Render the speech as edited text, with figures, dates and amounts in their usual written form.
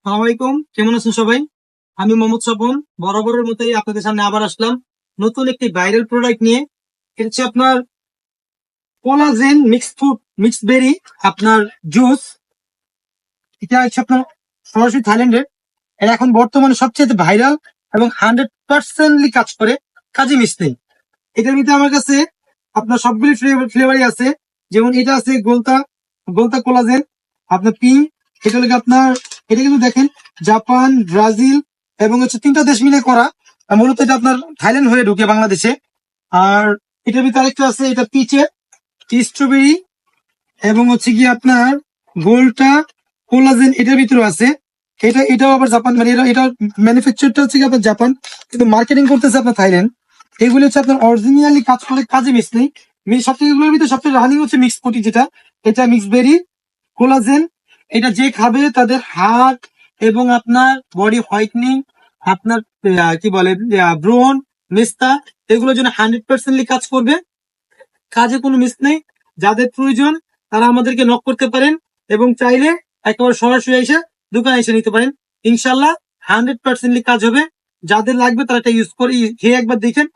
সালাম আলাইকুম, কেমন আছেন সবাই? আমি মোহাম্মদ স্বপন বরাবরের মতোই আপনাদের সামনে আবার আসলাম নতুন একটি ভাইরাল প্রোডাক্ট নিয়ে। এটা হচ্ছে আপনার কোলাজেন মিক্স ফ্রুট মিক্স বেরি আপনার জুস। এটা হচ্ছে আপনার সরাসরি থাইল্যান্ডের। এটা এখন বর্তমানে সবচেয়ে ভাইরাল এবং 100% কাজ করে, কাজে মিস নেই। এটার ভিতরে আমার কাছে আপনার সবগুলি ফ্লেভারই আছে। যেমন এটা আছে গোলতা গোলতা কোলাজেন, আপনার পিঙ্ক। এটা হলো গিয়ে আপনার, এটা কিন্তু দেখেন জাপান, ব্রাজিল এবং হচ্ছে তিনটা দেশ মিলে করা। আর মূলত এটা আপনার থাইল্যান্ড হয়ে ঢুকে বাংলাদেশে। আর এটার ভিতরে আরেকটা আছে, এটা পিচের স্ট্রবেরি এবং হচ্ছে গিয়ে আপনার গোলটা কোলাজেন এটার ভিতরে আছে। এটাও আবার জাপান, মানে এটা ম্যানুফ্যাকচারটা হচ্ছে কি আপনার জাপান, কিন্তু মার্কেটিং করতেছে আপনার থাইল্যান্ড। এগুলি হচ্ছে আপনার অরিজিনালি কাজ করে, কাজে মিস নেই। সবথেকে এগুলোর ভিতরে সবচেয়ে রানিং হচ্ছে মিক্স প্রোটিন, যেটা এটা মিক্স বেরি কোলাজেন। এটা যে খাবে তাদের হার্ট এবং আপনার বডি হোয়াইটনিং, আপনার কি বলে ব্রোন, মেস্তা, এগুলোর জন্য 100% কাজ করবে। কাজে কোনো মিস নেই। যাদের প্রয়োজন তারা আমাদেরকে নক করতে পারেন এবং চাইলে একেবারে সরাসরি এসে দোকানে এসে নিতে পারেন। ইনশাল্লাহ 100% কাজ হবে। যাদের লাগবে তারা এটা ইউজ করে খেয়ে একবার দেখেন,